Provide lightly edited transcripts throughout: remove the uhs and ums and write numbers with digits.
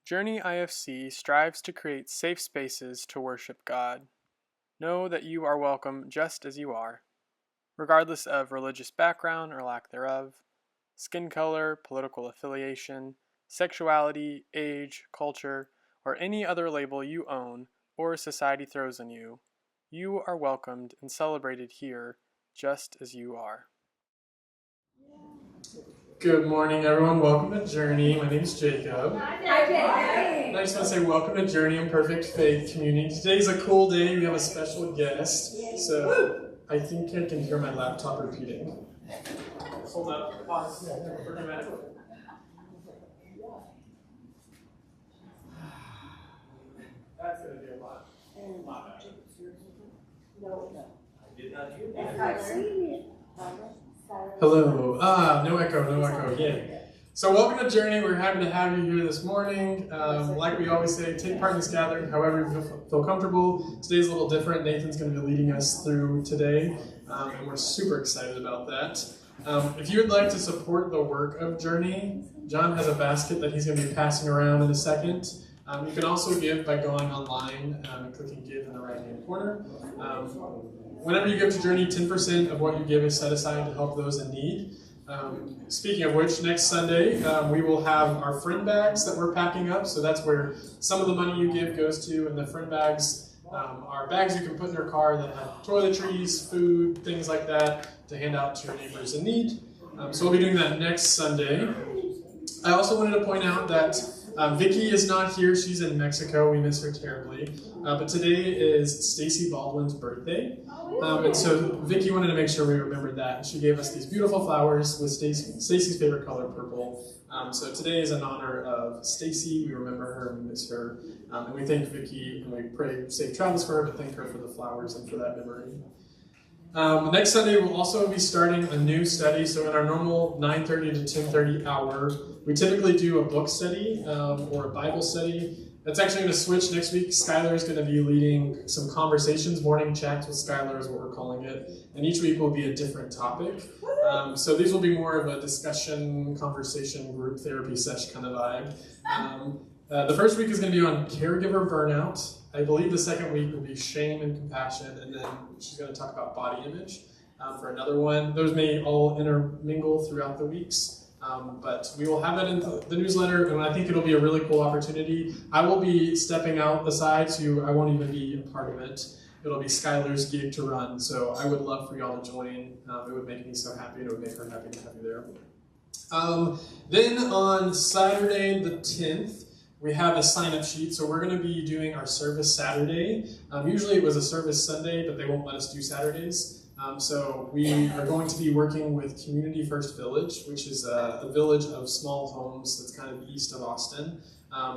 Journey IFC strives to create safe spaces to worship God. Know that you are welcome just as you are, regardless of religious background or lack thereof, skin color, political affiliation, sexuality, age, culture, or any other label you own or society throws on you. You are welcomed and celebrated here just as you are. Good morning, everyone. Welcome to Journey. My name is Jacob. Hi, Jacob. I just want to say welcome to Journey and Perfect Faith Community. Today's a cool day. We have a special guest. So I think I can hear my laptop repeating. Hold up. Pause. For a minute. That's going to be a lot. No. I did not hear that. Hello. No echo. Yeah. So welcome to Journey. We're happy to have you here this morning. Like we always say, take part in this gathering however you feel comfortable. Today's a little different. Nathan's going to be leading us through today, and we're super excited about that. If you would like to support the work of Journey, John has a basket that he's going to be passing around in a second. You can also give by going online and clicking Give in the right-hand corner. Whenever you give to Journey, 10% of what you give is set aside to help those in need. Speaking of which, next Sunday we will have our friend bags that we're packing up. So that's where some of the money you give goes to. And the friend bags are bags you can put in your car that have toiletries, food, things like that to hand out to your neighbors in need. So we'll be doing that next Sunday. I also wanted to point out that Vicky is not here. She's in Mexico. We miss her terribly. But today is Stacy Baldwin's birthday. And so Vicky wanted to make sure we remembered that. She gave us these beautiful flowers with Stacy's favorite color, purple. So today is in honor of Stacy. We remember her and we miss her. And we thank Vicky and we pray safe travels for her, but thank her for the flowers and for that memory. Next Sunday, we'll also be starting a new study. So in our normal 9:30 to 10:30 hour, we typically do a book study or a Bible study. That's actually going to switch next week. Skylar is going to be leading some conversations, morning chats with Skylar is what we're calling it. And each week will be a different topic. So these will be more of a discussion, conversation, group therapy sesh kind of vibe. The first week is going to be on caregiver burnout. I believe the second week will be shame and compassion. And then she's going to talk about body image for another one. Those may all intermingle throughout the weeks. But we will have it in the newsletter, and I think it'll be a really cool opportunity. I will be stepping out the side, so I won't even be a part of it. It'll be Skylar's gig to run, so I would love for y'all to join. It would make me so happy, and it would make her happy to have you there. Then on Saturday the 10th, we have a sign-up sheet, so we're going to be doing our service Saturday. Usually it was a service Sunday, but they won't let us do Saturdays. So we are going to be working with Community First Village, which is a village of small homes that's kind of east of Austin,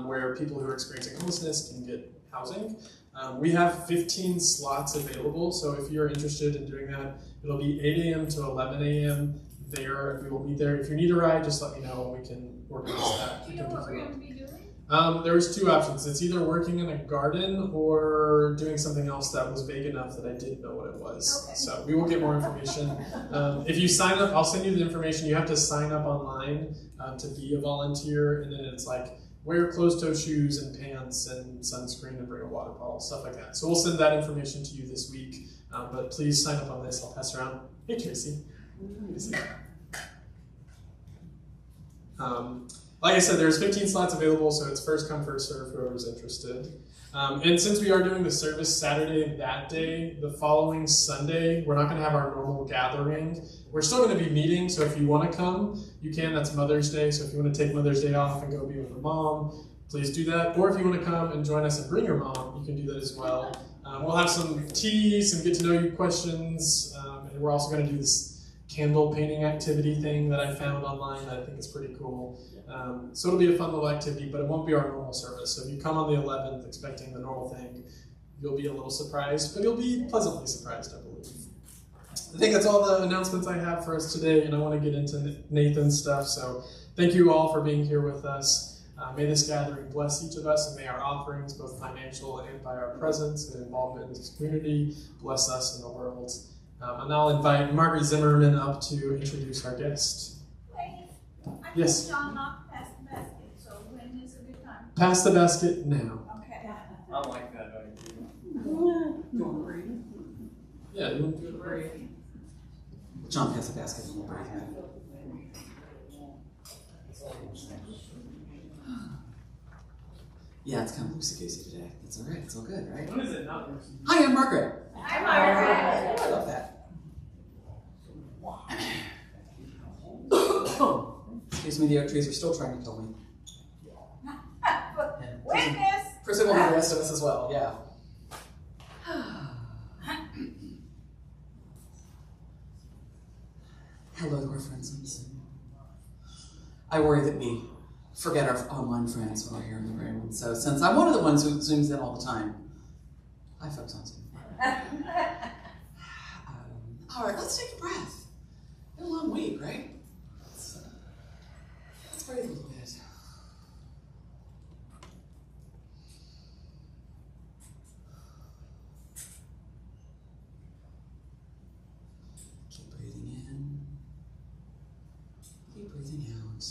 where people who are experiencing homelessness can get housing. We have 15 slots available, so if you're interested in doing that, it'll be 8 a.m. to 11 a.m. there. We will meet there. If you need a ride, just let me know and we can organize that. Do you know what we're going to be doing? There was two options. It's either working in a garden or doing something else that was vague enough that I didn't know what it was. Okay. So we will get more information. If you sign up, I'll send you the information. You have to sign up online to be a volunteer, and then it's like wear closed-toe shoes and pants and sunscreen and bring a water bottle, stuff like that. So we'll send that information to you this week. But please sign up on this. I'll pass around. Hey, Tracy. Good to see you. Like I said, there's 15 slots available, so it's first come, first serve, whoever's interested. And since we are doing the service Saturday that day, the following Sunday, we're not going to have our normal gathering. We're still going to be meeting, so if you want to come, you can. That's Mother's Day, so if you want to take Mother's Day off and go be with your mom, please do that. Or if you want to come and join us and bring your mom, you can do that as well. We'll have some tea, some get-to-know-you questions, and we're also going to do this candle painting activity thing that I found online that I think is pretty cool. So it'll be a fun little activity, but it won't be our normal service. So if you come on the 11th expecting the normal thing, you'll be a little surprised, but you'll be pleasantly surprised, I believe. I think that's all the announcements I have for us today, and I want to get into Nathan's stuff. So thank you all for being here with us. May this gathering bless each of us, and may our offerings, both financial and by our presence and involvement in this community, bless us in the world. And I'll invite Margaret Zimmerman up to introduce our guest. Wait, I Yes. think John knocked past the basket, so when is a good time Pass the basket now. Okay. I like that idea. Yeah, you want to do it right? John, pass the basket and we'll breathe in. Yeah, it's kind of loosey-goosey today. That's all right. It's all good, right? When is it not loosey? Hi, I'm Margaret. Hi, Margaret. I love that. Excuse me, the oak trees are still trying to kill me. Witness. Presumably the rest of us as well, yeah. Hello to our friends on Zoom. I worry that we forget our online friends when we're here in the room. And so since I'm one of the ones who Zooms in all the time, hi folks on Zoom. All right, let's take a breath. Been a long week, right? Let's breathe a little bit. Keep breathing in. Keep breathing out.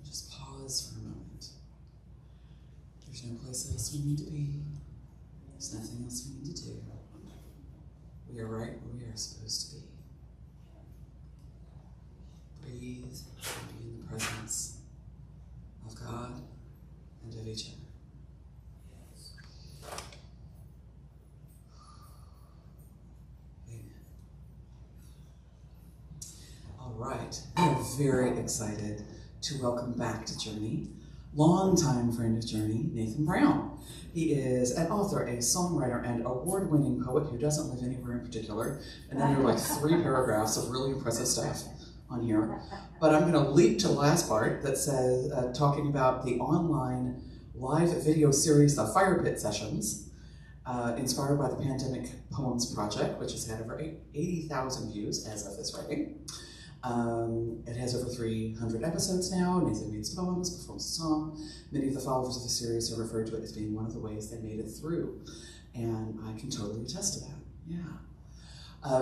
Just pause for a moment. There's no place else we need to be. There's nothing else we need to do. We are right where we are supposed to be. Breathe and be in the presence of God and of each other. Amen. All right, we are very excited to welcome back to Journey, longtime friend of Journey, Nathan Brown. He is an author, a songwriter, and award-winning poet who doesn't live anywhere in particular. And then there are like 3 paragraphs of really impressive stuff on here. But I'm going to leap to the last part that says, talking about the online live video series, The Fire Pit Sessions, inspired by the Pandemic Poems Project, which has had over 80,000 views as of this writing. It has over 300 episodes now. Nathan reads poems, performs a song. Many of the followers of the series have referred to it as being one of the ways they made it through. And I can totally attest to that, yeah.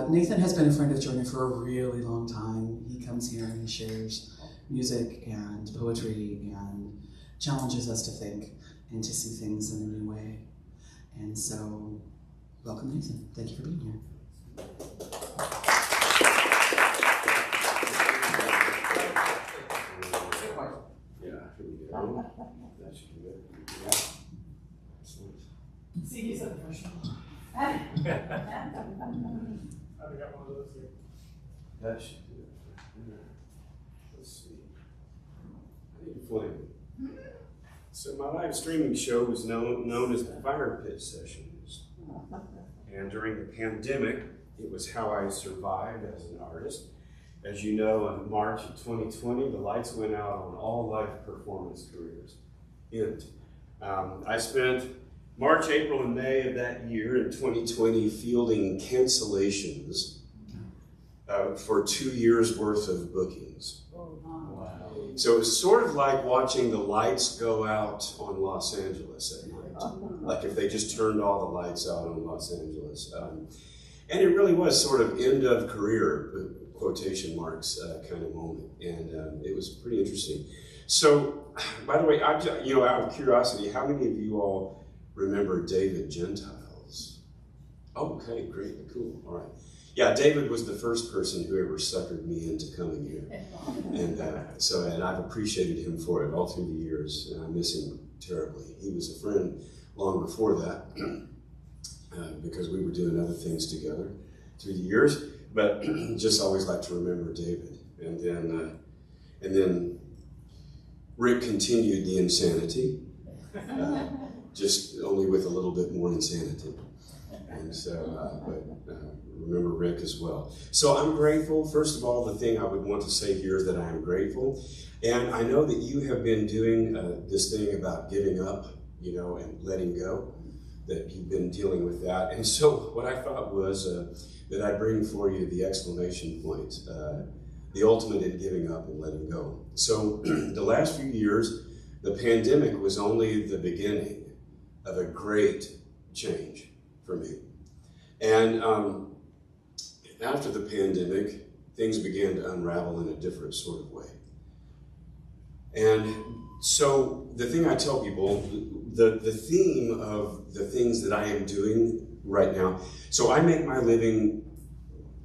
Nathan has been a friend of Journey for a really long time. He comes here and he shares music and poetry and challenges us to think and to see things in a new way. And so, welcome Nathan. Thank you for being here. That should be good. Yeah. Excellent. See, he's a professional. I got one of those here. That should do it. Let's see. I need a flame. So my live streaming show was known as the Fire Pit Sessions. And during the pandemic, it was how I survived as an artist. As you know, in March of 2020, the lights went out on all live performance careers. I spent March, April, and May of that year in 2020 fielding cancellations for 2 years worth of bookings. Wow. So it was sort of like watching the lights go out on Los Angeles at night. Like if they just turned all the lights out on Los Angeles. And it really was sort of end of career, quotation marks kind of moment. And it was pretty interesting. So, by the way, out of curiosity, how many of you all remember David Gentiles? Oh, okay, great, cool, all right. Yeah, David was the first person who ever suckered me into coming here. And and I've appreciated him for it all through the years, and I miss him terribly. He was a friend long before that, because we were doing other things together through the years, but just always like to remember David. And then Rick continued the insanity, just only with a little bit more insanity. And so, remember Rick as well. So I'm grateful. First of all, the thing I would want to say here is that I am grateful. And I know that you have been doing this thing about giving up, and letting go, that you've been dealing with that. And so what I thought was that I'd bring for you the exclamation point, the ultimate in giving up and letting go. So the last few years, the pandemic was only the beginning of a great change for me. And after the pandemic, things began to unravel in a different sort of way. And so the thing I tell people, the theme of the things that I am doing right now, so I make my living,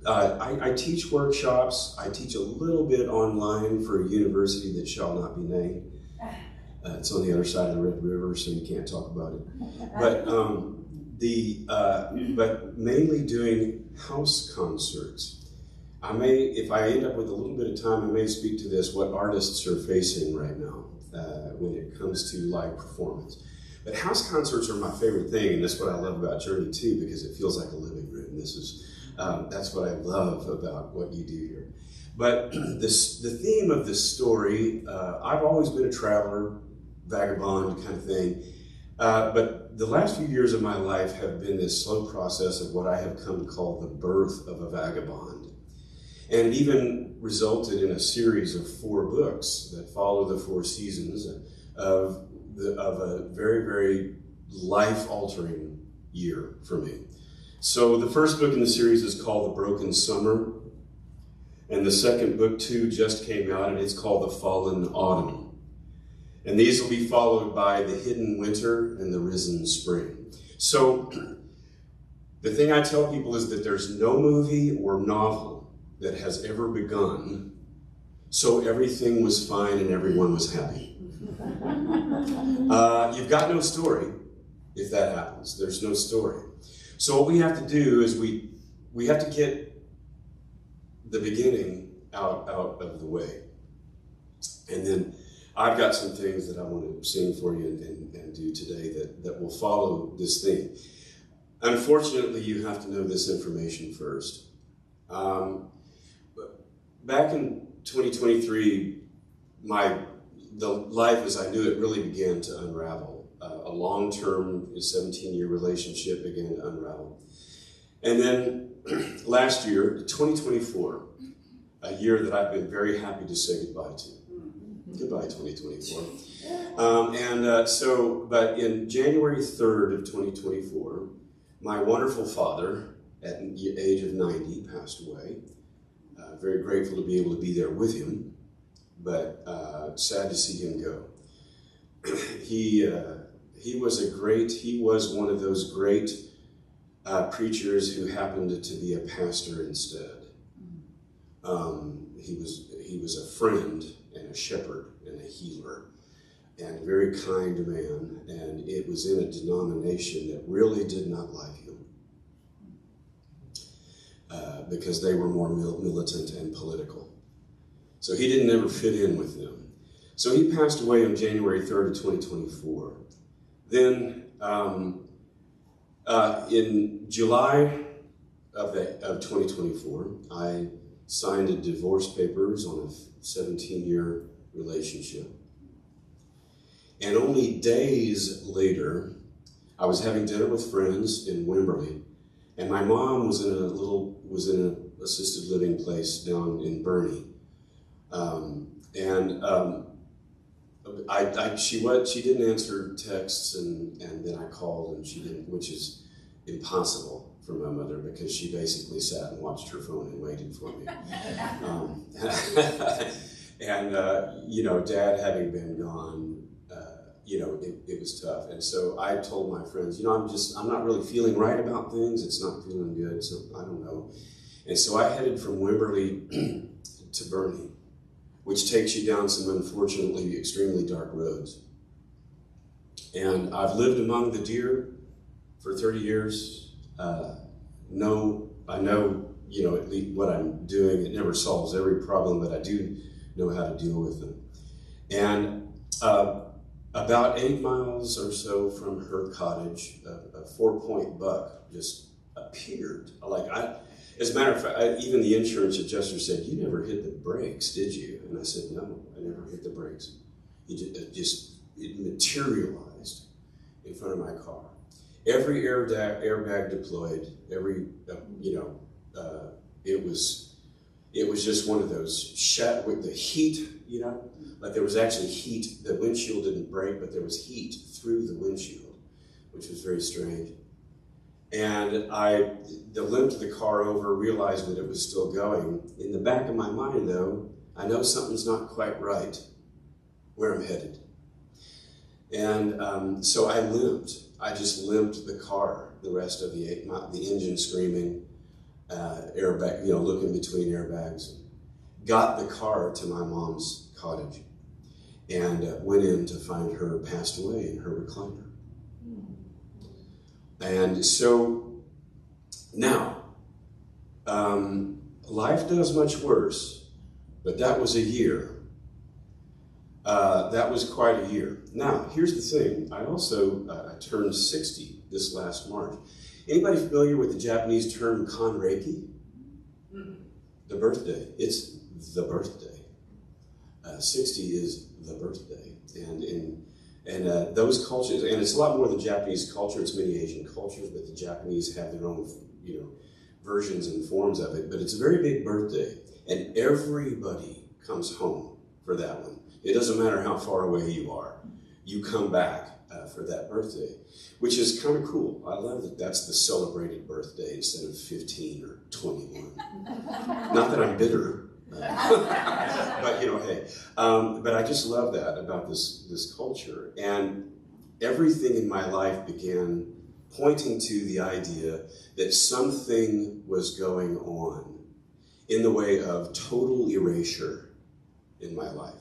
I teach workshops, I teach a little bit online for a university that shall not be named. It's on the other side of the Red River, so you can't talk about it. But but mainly doing house concerts. I may, if I end up with a little bit of time, I may speak to this, what artists are facing right now when it comes to live performance. But house concerts are my favorite thing, and that's what I love about Journey too, because it feels like a living room. This is, that's what I love about what you do here. But the theme of this story, I've always been a traveler, vagabond kind of thing. But the last few years of my life have been this slow process of what I have come to call the birth of a vagabond. And it even resulted in a series of 4 books that follow the 4 seasons of a very, very life-altering year for me. So the first book in the series is called The Broken Summer. And the second book, too, just came out, and it's called The Fallen Autumn. And these will be followed by The Hidden Winter and The Risen Spring. So the thing I tell people is that there's no movie or novel that has ever begun so everything was fine and everyone was happy. You've got no story if that happens. There's no story. So what we have to do is we have to get the beginning out of the way. And then I've got some things that I want to sing for you and do today that will follow this theme. Unfortunately, you have to know this information first. Back in 2023, the life as I knew it really began to unravel. A long-term, 17-year relationship began to unravel. And then last year, 2024, a year that I've been very happy to say goodbye to. Goodbye, 2024. But in January 3rd of 2024, my wonderful father, at the age of 90, passed away. Very grateful to be able to be there with him, but sad to see him go. He was one of those great preachers who happened to be a pastor instead. He was a friend and a shepherd and a healer, and a very kind man, and it was in a denomination that really did not like him. Because they were more militant and political. So he didn't ever fit in with them. So he passed away on January 3rd of 2024. Then in July of 2024, I signed a divorce papers on a 17-year relationship. And only days later, I was having dinner with friends in Wimberley, and my mom was in an assisted living place down in Bernie. She didn't answer texts, and then I called and she didn't, which is impossible for my mother because she basically sat and watched her phone and waited for me. Dad having been gone, it was tough. And so I told my friends, I'm not really feeling right about things. It's not feeling good, so I don't know. And so I headed from Wimberley to Bernie, which takes you down some unfortunately extremely dark roads. And I've lived among the deer for 30 years. I know, at least what I'm doing. It never solves every problem, but I do know how to deal with them. And about 8 miles or so from her cottage, a 4-point buck just appeared. As a matter of fact, even the insurance adjuster said, "You never hit the brakes, did you?" And I said, "No, I never hit the brakes." It materialized in front of my car. Every airbag deployed. It was just one of those with the heat, like there was actually heat. The windshield didn't break, but there was heat through the windshield, which was very strange. And I limped the car over, realized that it was still going. In the back of my mind, though, I know something's not quite right where I'm headed. And so I limped. I just limped the car, the rest of the engine screaming, airbag, looking between airbags. Got the car to my mom's cottage and went in to find her passed away in her recliner. And so now, life does much worse, but that was a year. That was quite a year. Now, here's the thing. I also I turned 60 this last March. Anybody familiar with the Japanese term kanreiki? The birthday. It's the birthday. 60 is the birthday. And those cultures, and it's a lot more than Japanese culture, it's many Asian cultures, but the Japanese have their own, versions and forms of it. But it's a very big birthday, and everybody comes home for that one. It doesn't matter how far away you are. You come back for that birthday, which is kind of cool. I love that that's the celebrated birthday instead of 15 or 21. Not that I'm bitter, but hey. But I just love that about this culture. And everything in my life began pointing to the idea that something was going on in the way of total erasure in my life.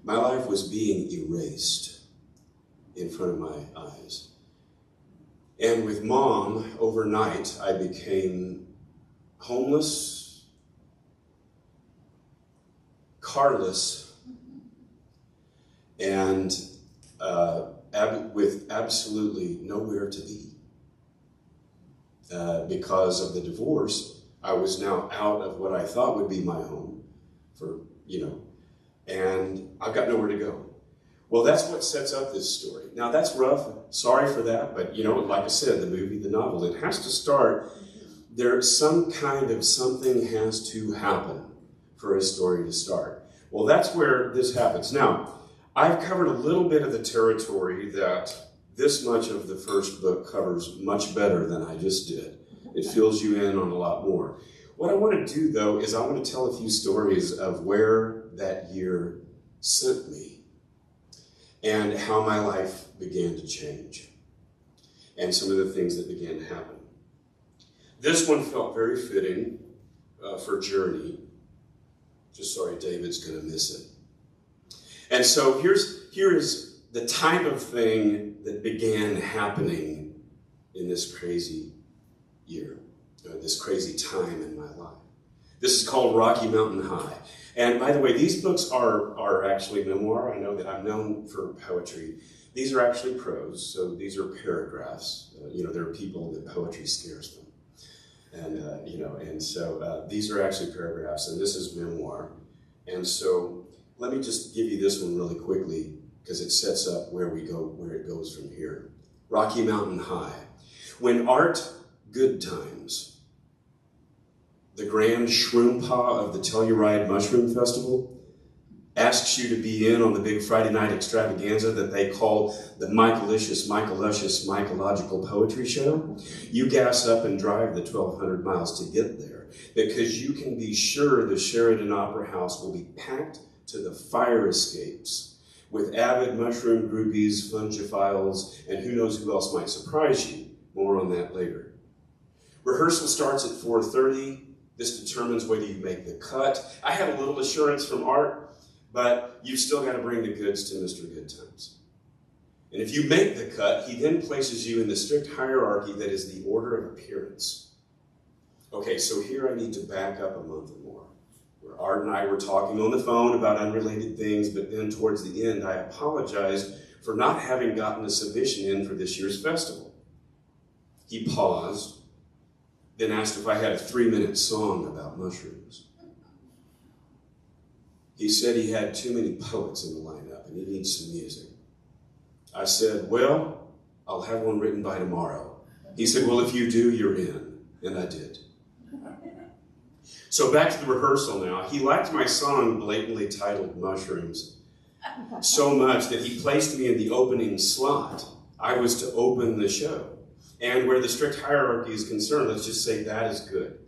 My life was being erased in front of my eyes. And with Mom, overnight, I became homeless, carless, and with absolutely nowhere to be. Because of the divorce, I was now out of what I thought would be my home and I've got nowhere to go. Well, that's what sets up this story. Now, that's rough. Sorry for that, but like I said, the movie, the novel, it has to start. There's some kind of something has to happen for a story to start. Well, that's where this happens. Now, I've covered a little bit of the territory that this much of the first book covers much better than I just did. It fills you in on a lot more. What I want to do, though, is I want to tell a few stories of where that year sent me and how my life began to change and some of the things that began to happen. This one felt very fitting for Journey. Just sorry, David's going to miss it. And so here is the type of thing that began happening in this crazy year, this crazy time in my life. This is called Rocky Mountain High. And by the way, these books are actually memoir. I know that I'm known for poetry. These are actually prose, so these are paragraphs. There are people that poetry scares them. And so these are actually paragraphs, and this is memoir. And so let me just give you this one really quickly, because it sets up where it goes from here. Rocky Mountain High. When Art Goodtimes, the grand shroom-paw of the Telluride Mushroom Festival, asks you to be in on the big Friday night extravaganza that they call the Michaelicious, Michaelological Poetry Show, you gas up and drive the 1,200 miles to get there, because you can be sure the Sheridan Opera House will be packed to the fire escapes with avid mushroom groupies, fungiphiles, and who knows who else might surprise you. More on that later. Rehearsal starts at 4:30. This determines whether you make the cut. I have a little assurance from Art, but you've still got to bring the goods to Mr. Goodtimes. And if you make the cut, he then places you in the strict hierarchy that is the order of appearance. Okay, so here I need to back up a month or more, where Art and I were talking on the phone about unrelated things, but then towards the end, I apologized for not having gotten a submission in for this year's festival. He paused, then asked if I had a 3-minute song about mushrooms. He said he had too many poets in the lineup and he needs some music. I said, well, I'll have one written by tomorrow. He said, well, if you do, you're in. And I did. So back to the rehearsal now. He liked my song blatantly titled Mushrooms so much that he placed me in the opening slot. I was to open the show. And where the strict hierarchy is concerned, let's just say that is good.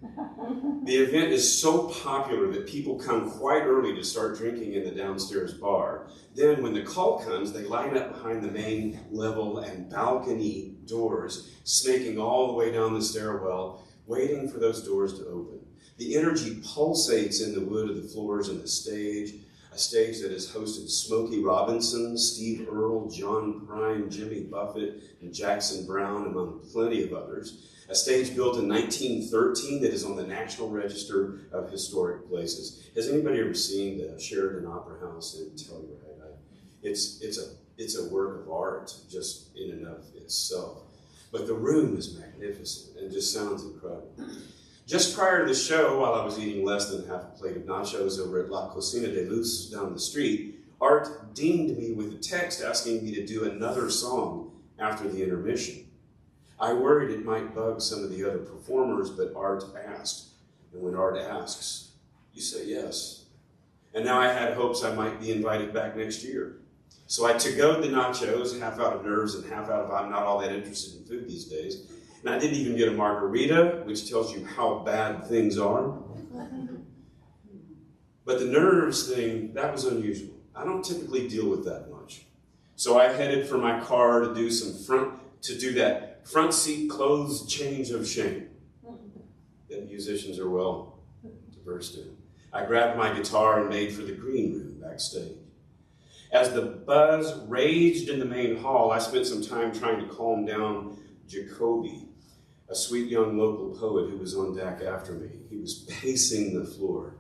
The event is so popular that people come quite early to start drinking in the downstairs bar. Then when the call comes, they line up behind the main level and balcony doors, snaking all the way down the stairwell, waiting for those doors to open. The energy pulsates in the wood of the floors and the stage, a stage that has hosted Smokey Robinson, Steve Earle, John Prine, Jimmy Buffett, and Jackson Brown, among plenty of others. A stage built in 1913 that is on the National Register of Historic Places. Has anybody ever seen the Sheridan Opera House in Telluride? It's a work of art just in and of itself. But the room is magnificent and just sounds incredible. Just prior to the show, while I was eating less than half a plate of nachos over at La Cocina de Luz down the street, Art dinged me with a text asking me to do another song after the intermission. I worried it might bug some of the other performers, but Art asked. And when Art asks, you say yes. And now I had hopes I might be invited back next year. So I to-go'd the nachos, half out of nerves and half out of I'm not all that interested in food these days. And I didn't even get a margarita, which tells you how bad things are. But the nerves thing, that was unusual. I don't typically deal with that much. So I headed for my car to do that front seat clothes change of shame that musicians are well versed in. I grabbed my guitar and made for the green room backstage. As the buzz raged in the main hall, I spent some time trying to calm down Jacoby, a sweet young local poet who was on deck after me. He was pacing the floor.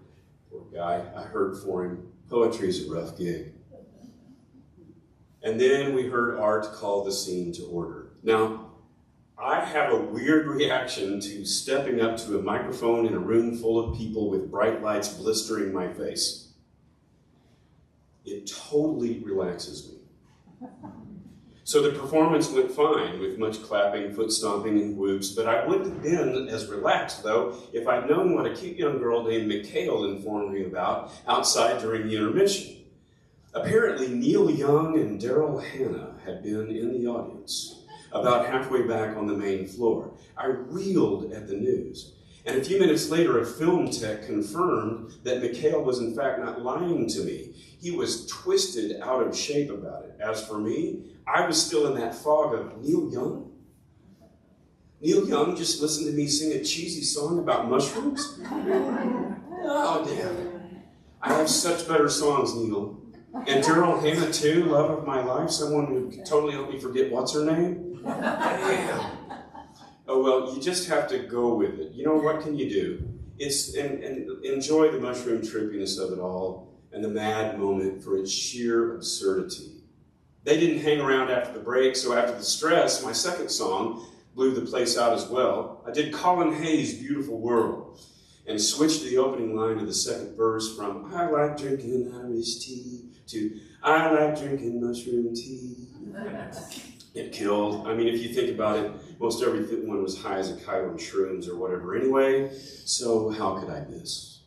Poor guy, I hurt for him. Poetry's a rough gig. And then we heard Art call the scene to order. Now, I have a weird reaction to stepping up to a microphone in a room full of people with bright lights blistering my face. It totally relaxes me. So the performance went fine, with much clapping, foot stomping, and whoops, but I wouldn't have been as relaxed, though, if I'd known what a cute young girl named Mikhail informed me about outside during the intermission. Apparently, Neil Young and Daryl Hannah had been in the audience, about halfway back on the main floor. I reeled at the news. And a few minutes later, a film tech confirmed that Mikhail was in fact not lying to me. He was twisted out of shape about it. As for me, I was still in that fog of Neil Young? Neil Young just listened to me sing a cheesy song about mushrooms? Oh, damn. I have such better songs, Neil. And Daryl Hannah, too, love of my life, someone who could totally help me forget what's her name? Damn. Oh, well, you just have to go with it. You know, what can you do? And enjoy the mushroom trippiness of it all and the mad moment for its sheer absurdity. They didn't hang around after the break, so after the stress, my second song blew the place out as well. I did Colin Hayes' Beautiful World and switched the opening line of the second verse from I like drinking Irish tea to I like drinking mushroom tea. It killed. I mean, if you think about it, most everyone was high as a kite on shrooms or whatever anyway, so how could I miss?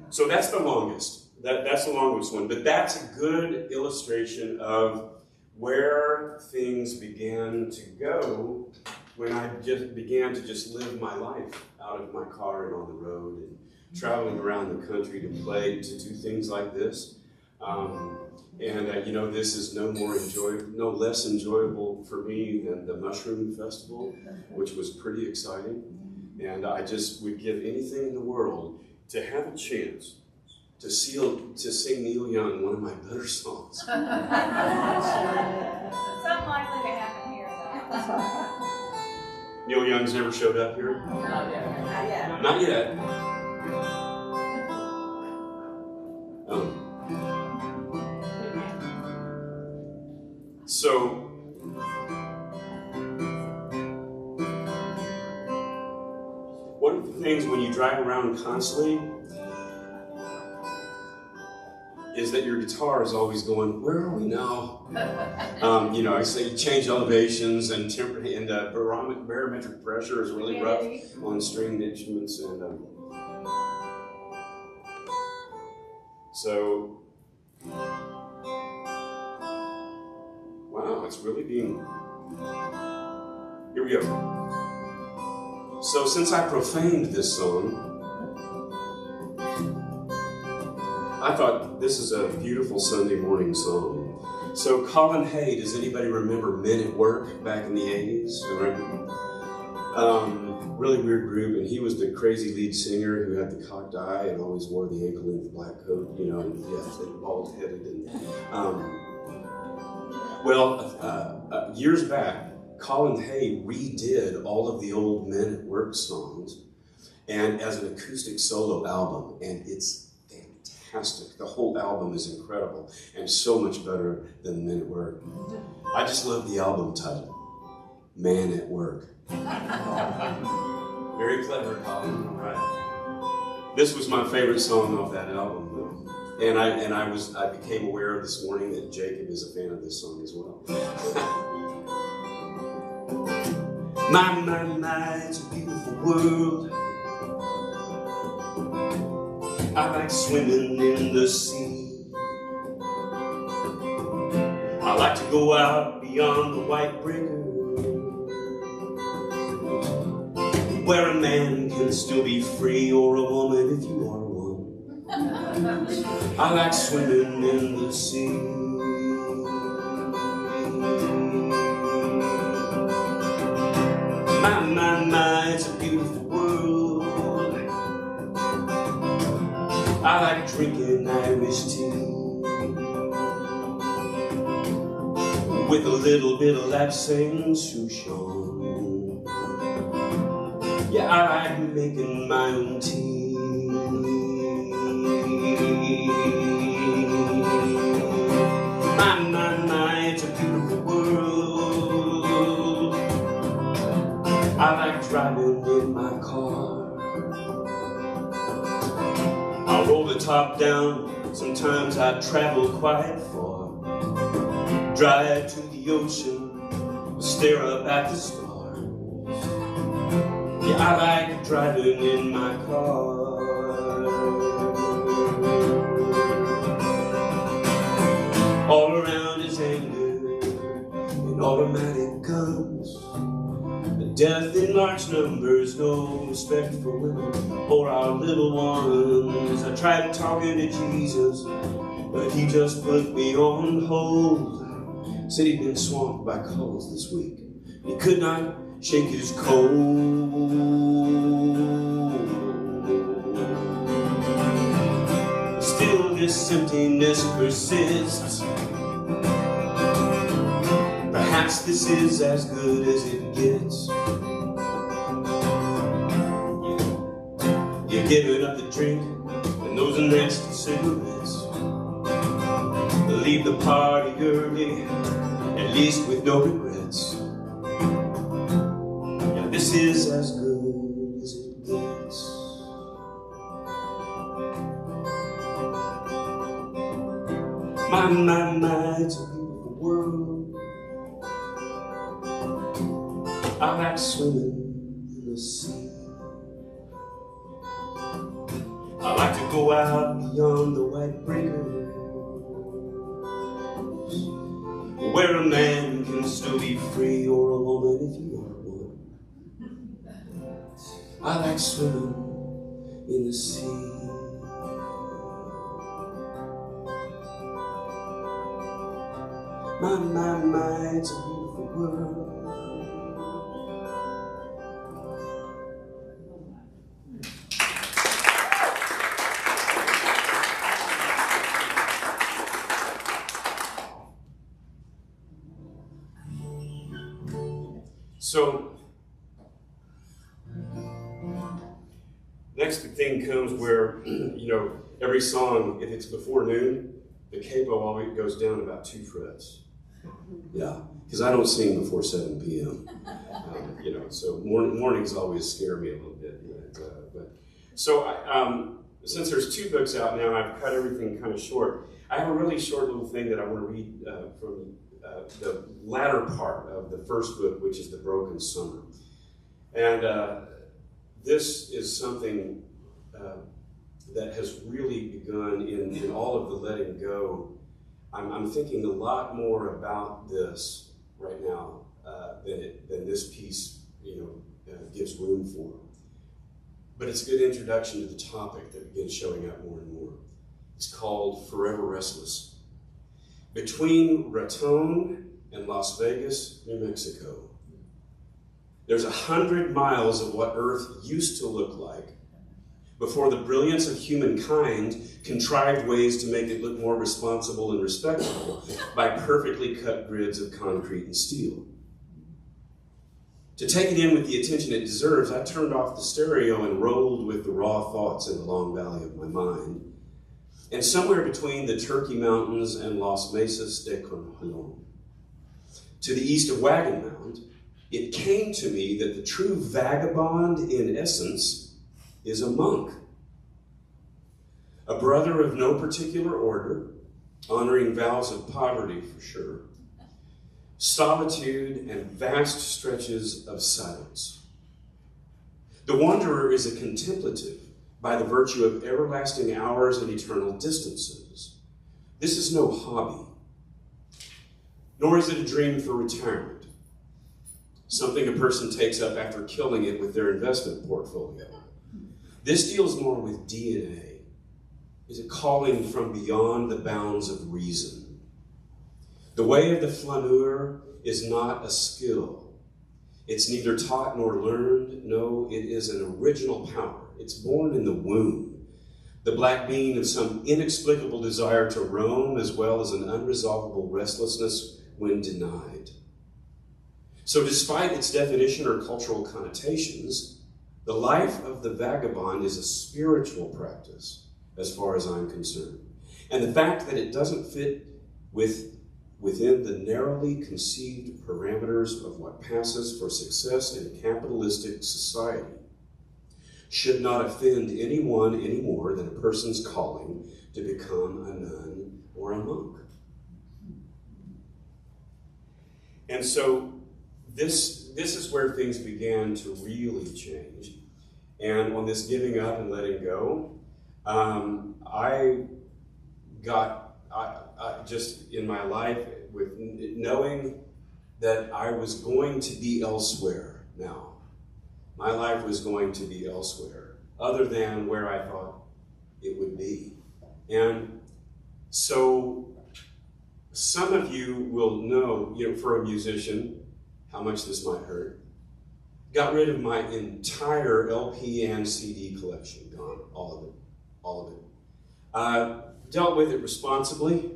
So that's the longest. That's the longest one, but that's a good illustration of where things began to go when I just began to just live my life out of my car and on the road and traveling around the country to play, to do things like this. You know, this is no less enjoyable for me than the Mushroom Festival, which was pretty exciting. And I just would give anything in the world to have a chance to sing Neil Young, one of my better songs. It's unlikely to happen here, though. Neil Young's never showed up here? Not yet. Not yet. So, one of the things when you drive around constantly is that your guitar is always going, where are we now? You know, I say you change elevations and barometric pressure is really rough on stringed instruments. And so, wow, it's really being Here we go. So since I profaned this song, I thought this is a beautiful Sunday morning song. So Colin Hay, does anybody remember Men at Work back in the 80s? Really weird group, and he was the crazy lead singer who had the cocked eye and always wore the ankle-length black coat, you know, and bald-headed. And years back, Colin Hay redid all of the old Men at Work songs, and as an acoustic solo album, and it's fantastic. The whole album is incredible and so much better than Men at Work. I just love the album title, Man at Work. Very clever, Colin. All right. This was my favorite song off that album, though. And I became aware this morning that Jacob is a fan of this song as well. My, it's a beautiful world. I like swimming in the sea. I like to go out beyond the white breakers, where a man can still be free, or a woman if you are one. I like swimming in the sea. My, it's a beautiful world. I like drinking Irish tea with a little bit of lapsang souchong. Yeah, I like making my own tea. My, it's a beautiful world. I like driving in my car. I'll roll the top down, sometimes I travel quite far. Drive to the ocean, stare up at the stars. Yeah, I like driving in my car. All around is anger and automatic guns. Death in large numbers, no respect for women or our little ones. I tried talking to Jesus, but he just put me on hold. Said he'd been swamped by calls this week. He could not shake his cold. Still this emptiness persists. Perhaps this is as good as it gets. You're giving up the drink and those nasty cigarettes. Leave the party early, at least with no regrets. Yeah, this is as good as it gets. My, it's a beautiful world. I like swimming in the sea. I like to go out beyond the white breakers, where a man can still be free, or a woman if you are one. I like swimming in the sea. My, it's a beautiful world. So, next thing comes where, you know, every song, if it's before noon, the capo always goes down about 2 frets. Yeah, because I don't sing before 7 p.m. You know, so mornings always scare me a little bit. So since there's 2 books out now, I've cut everything kind of short. I have a really short little thing that I want to read from the latter part of the first book, which is The Broken Summer. And this is something that has really begun in all of the letting go. I'm thinking a lot more about this right now than this piece, gives room for. But it's a good introduction to the topic that begins showing up more and more. It's called Forever Restless. Between Raton and Las Vegas, New Mexico, there's 100 miles of what Earth used to look like before the brilliance of humankind contrived ways to make it look more responsible and respectable by perfectly cut grids of concrete and steel. To take it in with the attention it deserves, I turned off the stereo and rolled with the raw thoughts in the long valley of my mind. And somewhere between the Turkey Mountains and Las Mesas de Conjalon, to the east of Wagon Mound, it came to me that the true vagabond in essence is a monk. A brother of no particular order, honoring vows of poverty for sure, solitude and vast stretches of silence. The wanderer is a contemplative by the virtue of everlasting hours and eternal distances. This is no hobby, nor is it a dream for retirement, something a person takes up after killing it with their investment portfolio. This deals more with DNA. Is a calling from beyond the bounds of reason. The way of the flaneur is not a skill. It's neither taught nor learned. No, it is an original power. It's born in the womb, the black bean of some inexplicable desire to roam, as well as an unresolvable restlessness when denied. So despite its definition or cultural connotations, the life of the vagabond is a spiritual practice, as far as I'm concerned. And the fact that it doesn't fit within the narrowly conceived parameters of what passes for success in a capitalistic society should not offend anyone any more than a person's calling to become a nun or a monk. And so this is where things began to really change. And on this giving up and letting go, I just in my life, with knowing that I was going to be elsewhere now. My life was going to be elsewhere, other than where I thought it would be. And so some of you will know, for a musician, how much this might hurt. Got rid of my entire LP and CD collection, gone, all of it. Dealt with it responsibly.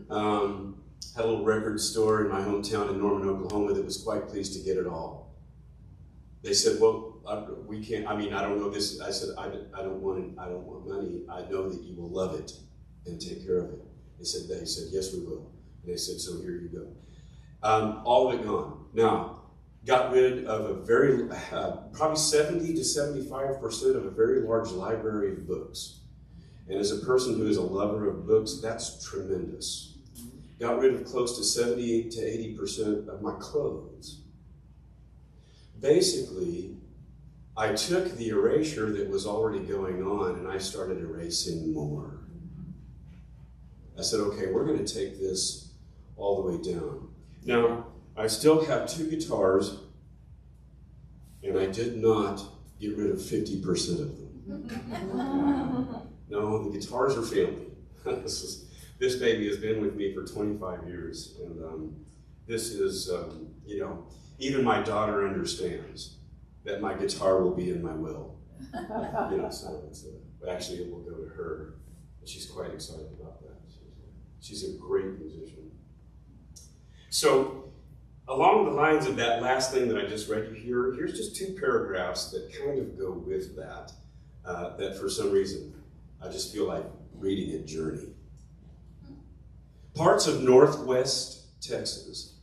Had a little record store in my hometown in Norman, Oklahoma that was quite pleased to get it all. They said, well, we can't, I don't know this. I said, I don't want money. I know that you will love it and take care of it. They said, yes, we will. And they said, so here you go. All of it gone. Now, got rid of a very, probably 70 to 75% of a very large library of books. And as a person who is a lover of books, that's tremendous. Got rid of close to 78 to 80% of my clothes. Basically, I took the erasure that was already going on and I started erasing more. I said, okay, we're going to take this all the way down. Now, I still have 2 guitars, and I did not get rid of 50% of them. No, the guitars are failing. This baby has been with me for 25 years, and this is, even my daughter understands that my guitar will be in my will. Actually, it will go to her, and she's quite excited about that. She's a great musician. So, along the lines of that last thing that I just read you here, here's just 2 paragraphs that kind of go with that, that for some reason, I just feel like reading at Journey. Parts of Northwest Texas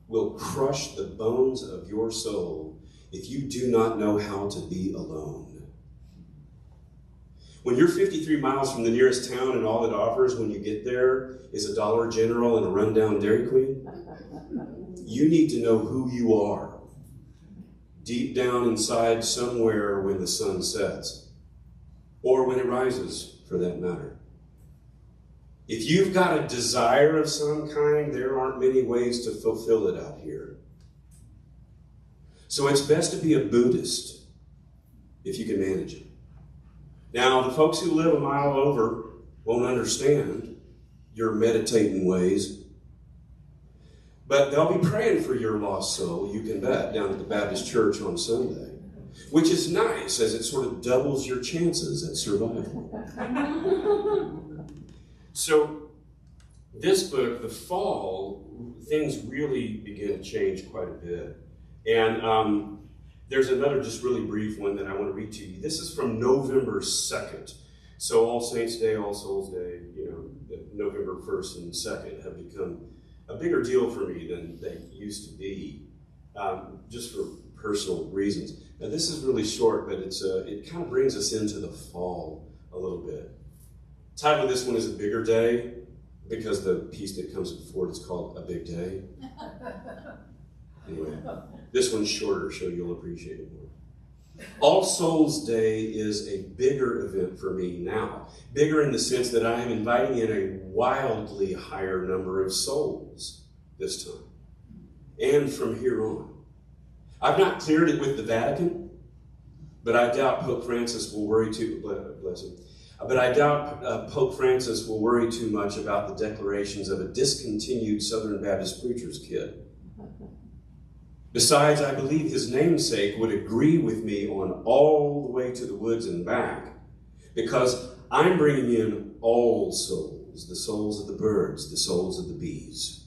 will crush the bones of your soul if you do not know how to be alone. When you're 53 miles from the nearest town and all it offers when you get there is a Dollar General and a rundown Dairy Queen, you need to know who you are, deep down inside somewhere when the sun sets, or when it rises, for that matter. If you've got a desire of some kind, there aren't many ways to fulfill it out here. So it's best to be a Buddhist if you can manage it. Now, the folks who live a mile over won't understand your meditating ways, but they'll be praying for your lost soul, you can bet, down at the Baptist church on Sunday, which is nice as it sort of doubles your chances at survival. So this book, The Fall, things really begin to change quite a bit. And there's another just really brief one that I want to read to you. This is from November 2nd. So All Saints Day, All Souls Day, November 1st and 2nd have become a bigger deal for me than they used to be, just for personal reasons. Now this is really short, but it kind of brings us into the fall a little bit. The title of this one is A Bigger Day, because the piece that comes before it is called A Big Day. Anyway, this one's shorter, so you'll appreciate it more. All Souls Day is a bigger event for me now. Bigger in the sense that I am inviting in a wildly higher number of souls this time. And from here on. I've not cleared it with the Vatican, but I doubt Pope Francis will worry too, bless him. But I doubt Pope Francis will worry too much about the declarations of a discontinued Southern Baptist preacher's kid. Besides, I believe his namesake would agree with me on all the way to the woods and back, because I'm bringing in all souls, the souls of the birds, the souls of the bees,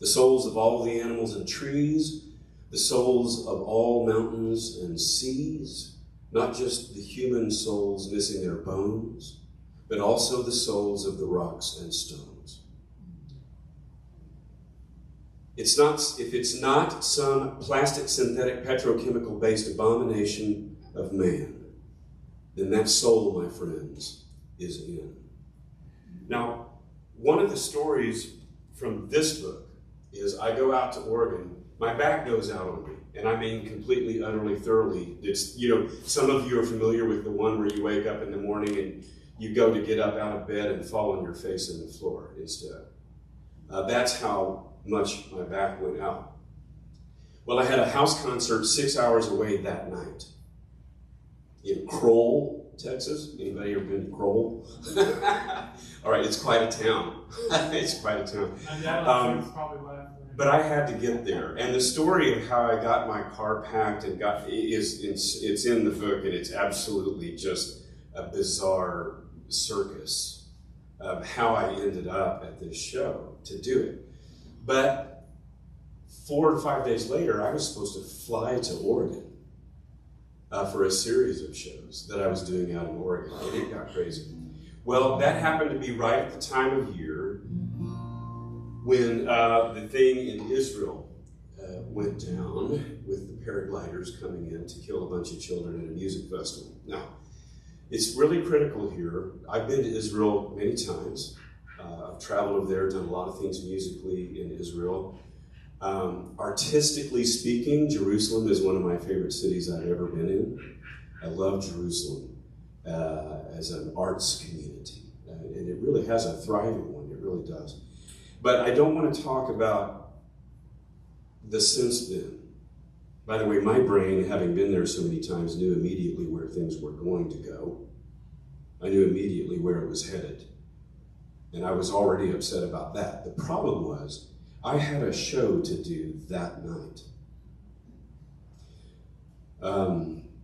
the souls of all the animals and trees, the souls of all mountains and seas, not just the human souls missing their bones, but also the souls of the rocks and stones. If it's not some plastic, synthetic, petrochemical-based abomination of man, then that soul, my friends, is in. Now, one of the stories from this book is I go out to Oregon, my back goes out on me, and I mean completely, utterly, thoroughly. It's, some of you are familiar with the one where you wake up in the morning and you go to get up out of bed and fall on your face in the floor instead. That's how much my back went out. Well, I had a house concert 6 hours away that night in Kroll, Texas. Anybody ever been to Kroll? All right, it's quite a town. It's quite a town. But I had to get there, and the story of how I got my car packed and it's in the book, and it's absolutely just a bizarre circus of how I ended up at this show to do it. But 4 or 5 days later, I was supposed to fly to Oregon for a series of shows that I was doing out in Oregon, and it got crazy. Well, that happened to be right at the time of year when the thing in Israel went down with the paragliders coming in to kill a bunch of children at a music festival. Now, it's really critical here. I've been to Israel many times. I've traveled over there, done a lot of things musically in Israel. Artistically speaking, Jerusalem is one of my favorite cities I've ever been in. I love Jerusalem as an arts community. And it really has a thriving one, it really does. But I don't want to talk about the since then. By the way, my brain, having been there so many times, knew immediately where things were going to go. I knew immediately where it was headed. And I was already upset about that. The problem was, I had a show to do that night.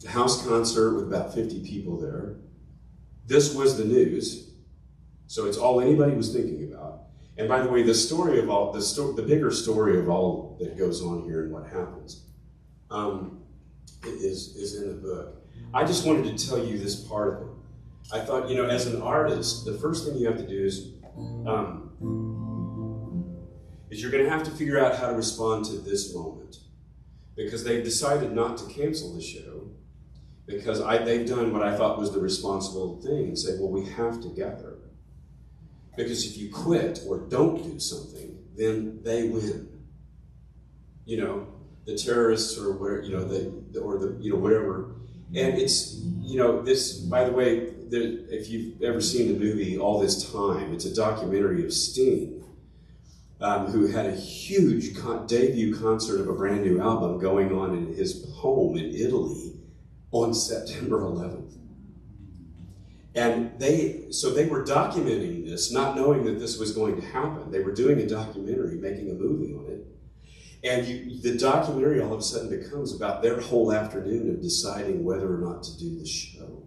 House concert with about 50 people there. This was the news, so it's all anybody was thinking about. And by the way, the story of all, the bigger story of all that goes on here and what happens is in the book. I just wanted to tell you this part of it. I thought, as an artist, the first thing you have to do is you're going to have to figure out how to respond to this moment. Because they've decided not to cancel the show, because they've done what I thought was the responsible thing and say, well, we have to gather. Because if you quit or don't do something, then they win. The terrorists or where, whatever. And it's, this, by the way, if you've ever seen the movie All This Time, it's a documentary of Sting. who had a huge debut concert of a brand new album going on in his home in Italy on September 11th. And they were documenting this, not knowing that this was going to happen. They were doing a documentary, making a movie on it. And the documentary all of a sudden becomes about their whole afternoon of deciding whether or not to do the show.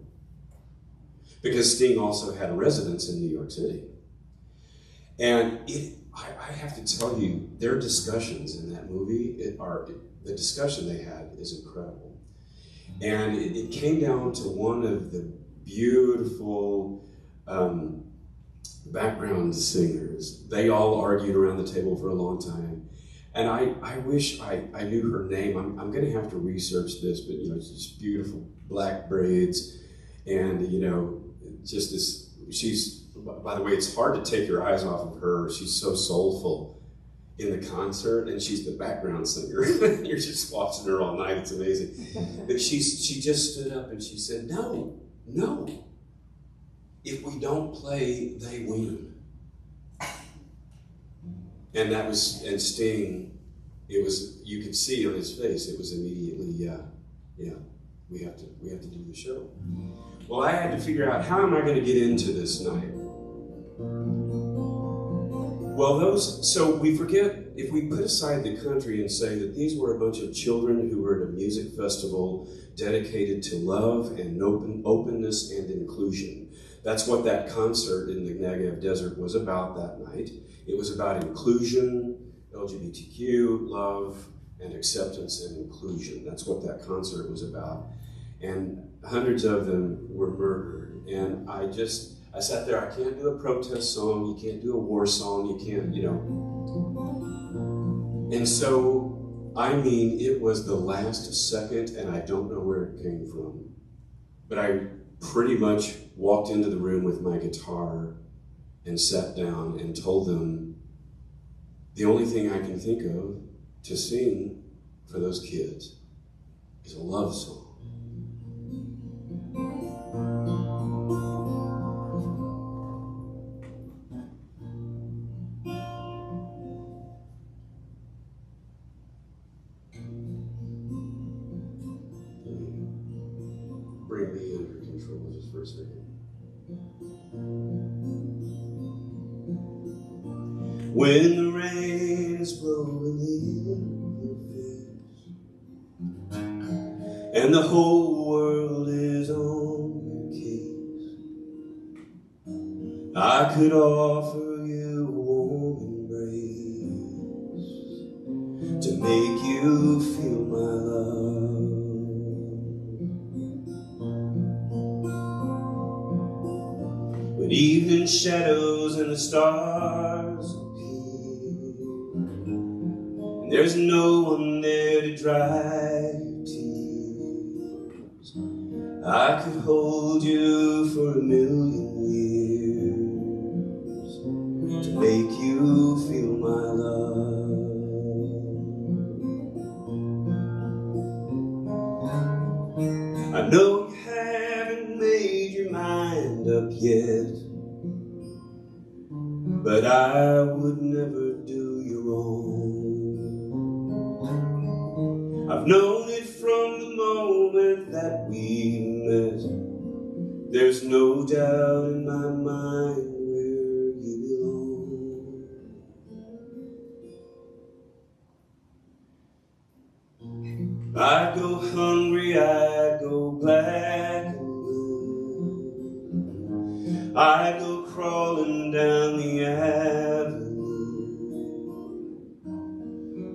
Because Sting also had a residence in New York City. And I have to tell you, their discussions in that movie, the discussion they had is incredible. And it came down to one of the beautiful background singers. They all argued around the table for a long time. And I wish I knew her name. I'm going to have to research this, but it's just beautiful black braids, and just this. She's, by the way, it's hard to take your eyes off of her. She's so soulful in the concert, and she's the background singer. You're just watching her all night. It's amazing. But she just stood up and she said, "No. If we don't play, they win." And Sting, you could see on his face, it was immediately, we have to do the show. Well, I had to figure out, how am I going to get into this night? Well, so we forget, if we put aside the country and say that these were a bunch of children who were at a music festival dedicated to love and openness and inclusion. That's what that concert in the Negev Desert was about that night. It was about inclusion, LGBTQ, love, and acceptance and inclusion. That's what that concert was about. And hundreds of them were murdered. And I sat there, I can't do a protest song, you can't do a war song, you can't, And so, it was the last second, and I don't know where it came from. But I pretty much walked into the room with my guitar and sat down and told them, the only thing I can think of to sing for those kids is a love song. Bring me under control just for a second. When the rain is blowing in your face and the whole world is on your case, I could offer you a warm embrace to make you feel my love. When evening shadows and the stars appear, there's no one there to dry your tears, I could hold you for a million years to make you feel my love. I know you haven't made your mind up yet, but I would never do you wrong. I've known it from the moment that we met. There's no doubt in my mind where you belong. I'd go hungry, I'd go black and blue, I'd go crawling down the avenue.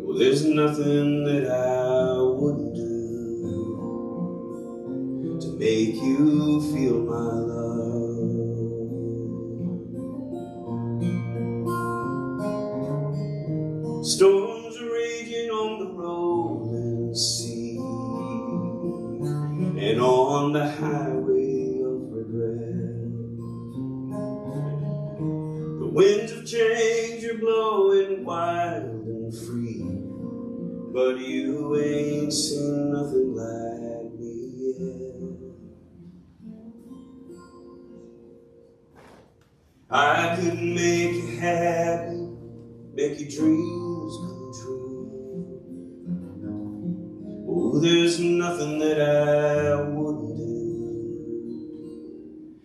Well, there's nothing that I wouldn't do to make you feel my love. Storms are raging on the rolling sea and on the highway of regret. The winds of change are blowing wild and free, but you ain't seen nothing like me yet. I could make you happy make your dreams come true. Oh, there's nothing that I wouldn't do.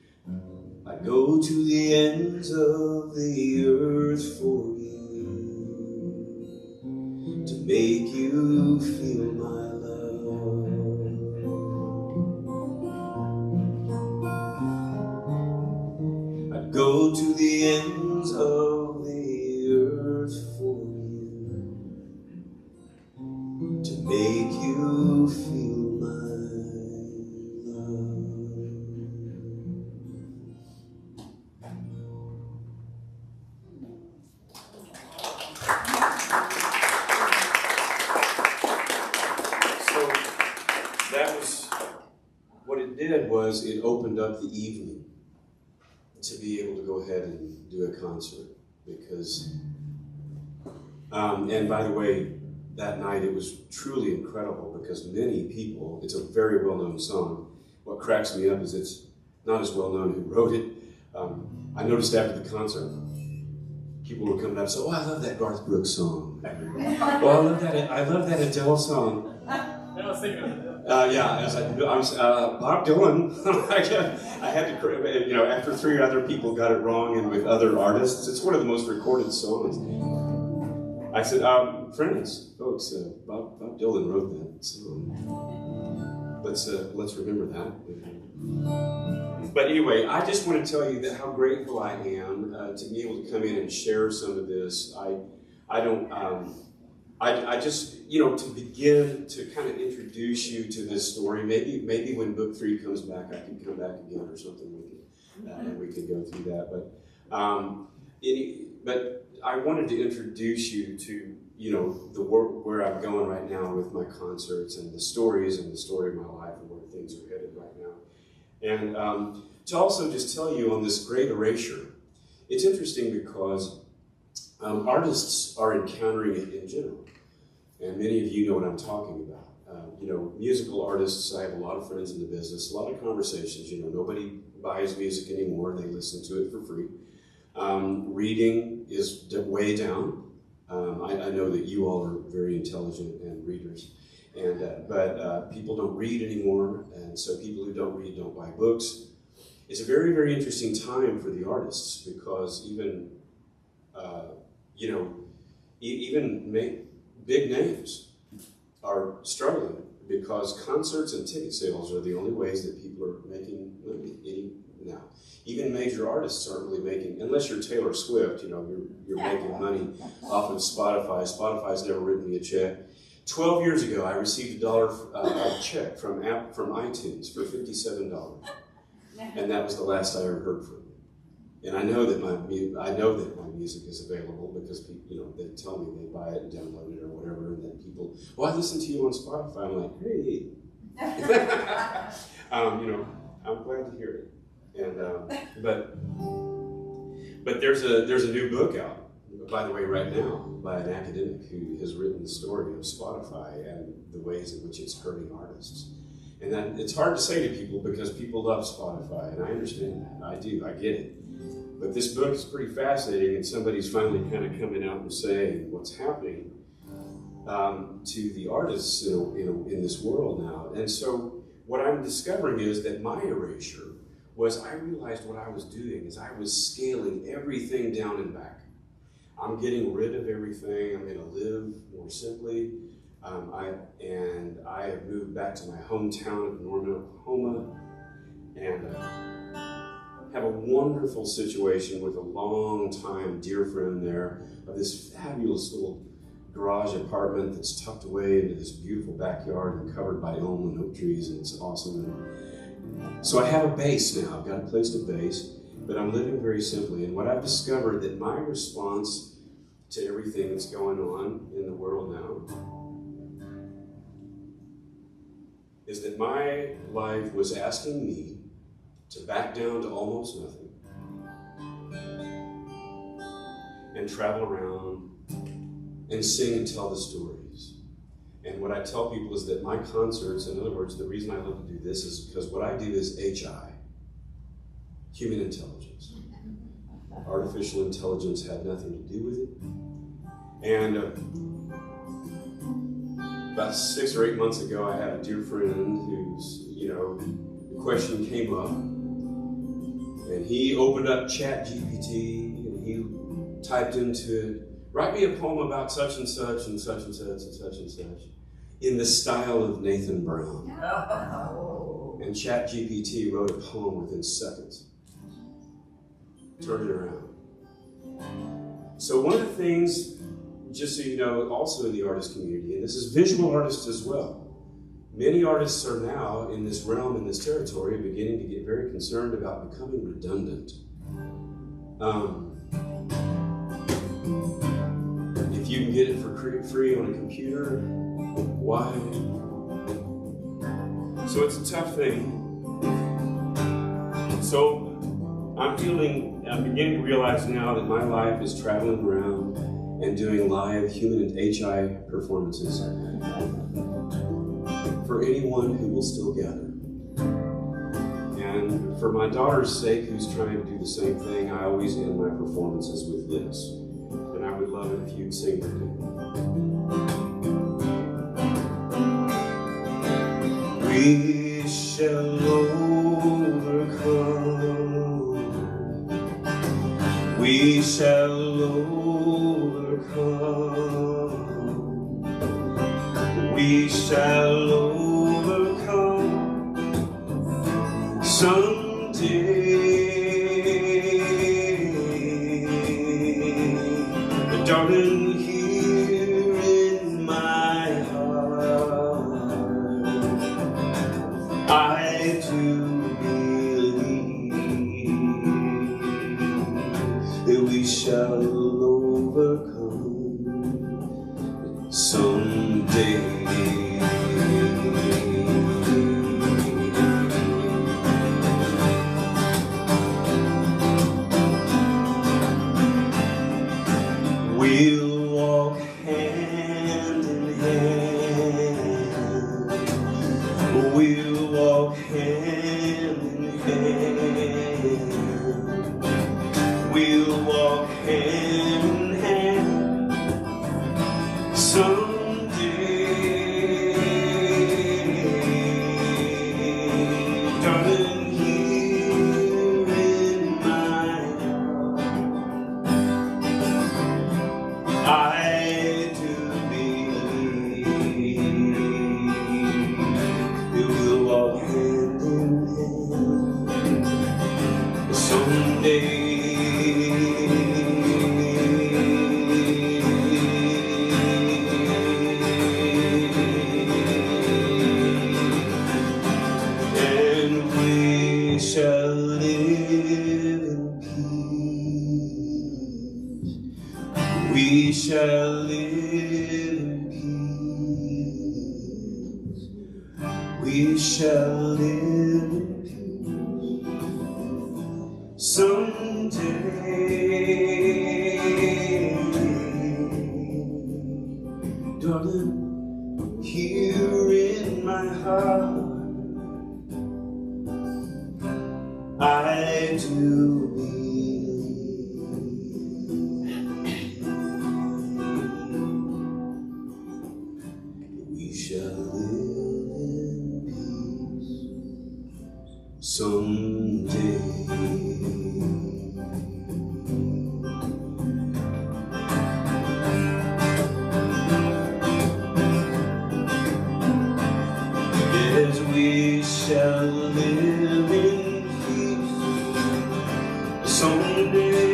I'd go to the ends of the earth for you, to make you feel my love. I'd go to the ends of the earth for you, to make you feel my love. So that was, what it did was it opened up the evening to be able to go ahead and do a concert, because, and by the way, that night it was truly incredible because many people, it's a very well-known song. What cracks me up is it's not as well-known who wrote it. I noticed after the concert, people were coming up and saying, oh, I love that Garth Brooks song. Oh, I love that Adele song. I was thinking of it. Bob Dylan. I had to, after 3 other people got it wrong and with other artists, it's one of the most recorded songs. I said, friends, folks, Bob Dylan wrote that song. Let's remember that. But anyway, I just want to tell you that how grateful I am to be able to come in and share some of this. I just, to begin to kind of introduce you to this story. Maybe when book 3 comes back, I can come back again or something. We can go through that. But I wanted to introduce you to, the work where I'm going right now with my concerts and the stories and the story of my life and where things are headed right now. And to also just tell you on this great erasure, it's interesting because artists are encountering it in general. And many of you know what I'm talking about. Musical artists, I have a lot of friends in the business, a lot of conversations. Nobody buys music anymore, they listen to it for free. Reading is way down. I know that you all are very intelligent and readers, but people don't read anymore, and so people who don't read don't buy books. It's a very, very interesting time for the artists because even big names are struggling because concerts and ticket sales are the only ways that people are making money now. Even major artists aren't really making, unless you're Taylor Swift, you're making money off of Spotify. Spotify's never written me a check. 12 years ago, I received a check from iTunes for $57, and that was the last I ever heard from them. And I know that my music is available because people, they tell me they buy it and download it or whatever, and then people, I listen to you on Spotify. I'm like, hey, I'm glad to hear it. And but there's a new book out, by the way, right now by an academic who has written the story of Spotify and the ways in which it's hurting artists. And that it's hard to say to people because people love Spotify, and I understand that. I do. I get it. But this book is pretty fascinating, and somebody's finally kind of coming out and saying what's happening to the artists in this world now. And so what I'm discovering is that my erasure was I realized what I was doing is I was scaling everything down and back. I'm getting rid of everything. I'm going to live more simply. I have moved back to my hometown of Norman, Oklahoma, and have a wonderful situation with a long-time dear friend there of this fabulous little garage apartment that's tucked away into this beautiful backyard and covered by elm and oak trees, and it's awesome. And so I have a base now. I've got a place to base, but I'm living very simply. And what I've discovered that my response to everything that's going on in the world now is that my life was asking me to back down to almost nothing and travel around and sing and tell the stories. And what I tell people is that my concerts, in other words, the reason I love to do this is because what I do is HI, human intelligence. Artificial intelligence had nothing to do with it. And about 6 or 8 months ago, I had a dear friend who's, the question came up, and he opened up ChatGPT and he typed into it, write me a poem about such and such and such and such and such and such, in the style of Nathan Brown. And ChatGPT wrote a poem within seconds. Turn it around. So one of the things, just so you know, also in the artist community, and this is visual artists as well, many artists are now in this realm, in this territory, beginning to get very concerned about becoming redundant. If you can get it for free on a computer, why? So it's a tough thing. So I'm beginning to realize now that my life is traveling around and doing live human and HI performances for anyone who will still gather. And for my daughter's sake, who's trying to do the same thing, I always end my performances with this. And I would love it if you'd sing with me. We shall overcome. We shall overcome. We shall overcome someday. But darling, here in my heart, I do believe that we shall overcome someday. We'll walk hand in hand. We'll walk hand in hand. We'll walk hand in hand someday. Darling, here in my heart, I do believe that we'll walk hand in hand someday. And we shall live in peace. We shall live in peace. We shall live in peace someday. Darling, here in my heart, I do believe we shall live in peace someday. Yes, we shall live in peace someday.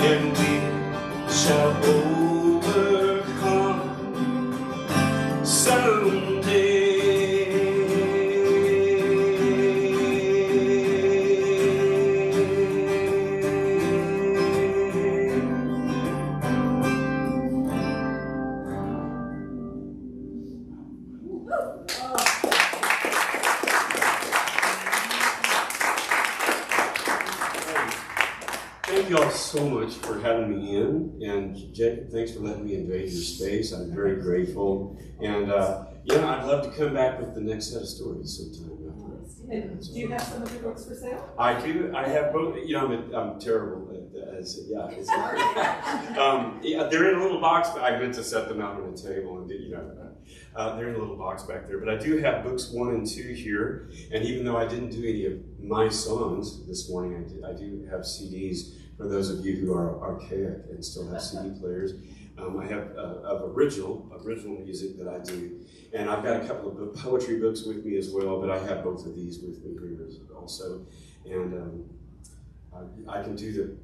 And we shall overcome someday. Thank you all so much for having me in, and Jacob, thanks for letting me invade your space. I'm very grateful. And yeah, I'd love to come back with the next set of stories sometime after. And do you have some of your books for sale? I do. I have both. You know, I'm terrible at yeah. Yeah, they're in a little box. I meant to set them out on a table, and you know, they're in a little box back there. But I do have books 1 and 2 here. And even though I didn't do any of my songs this morning, I do have CDs for those of you who are archaic and still have CD players. I have of original music that I do, and I've got a couple of poetry books with me as well. But I have both of these with me here also, and I can do the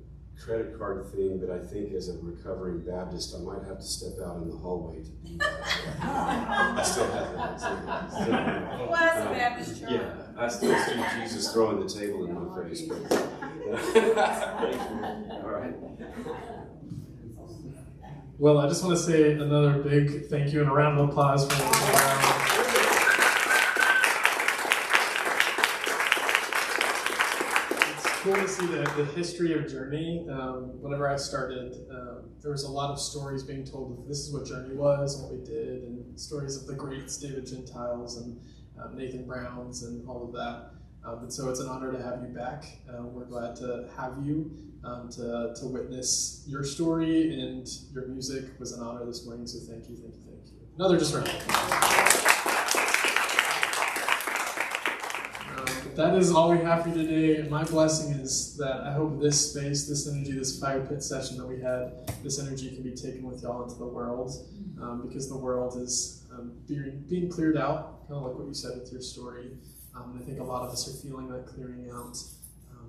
credit card thing, but I think as a recovering Baptist, I might have to step out in the hallway to do that. I still have that. Well, that's a Baptist church. Yeah, I still see Jesus throwing the table in my face. But, all right. Well, I just want to say another big thank you and a round of applause for Nathan Brown. It's cool to see the history of Journey. Whenever I started, there was a lot of stories being told of this is what Journey was and what we did, and stories of the greats, David Gentiles and Nathan Browns and all of that. And so it's an honor to have you back. We're glad to have you to witness your story, and your music was an honor this morning, so thank you, thank you, thank you. Another just round of applause. That is all we have for you today. My blessing is that I hope this space, this energy, this fire pit session that we had, this energy can be taken with y'all into the world, because the world is being cleared out, kind of like what you said with your story. And I think a lot of us are feeling that clearing out,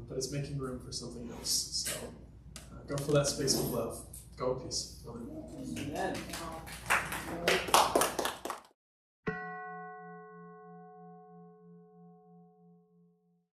but it's making room for something else. So go for that space of love. Go with peace. Amen.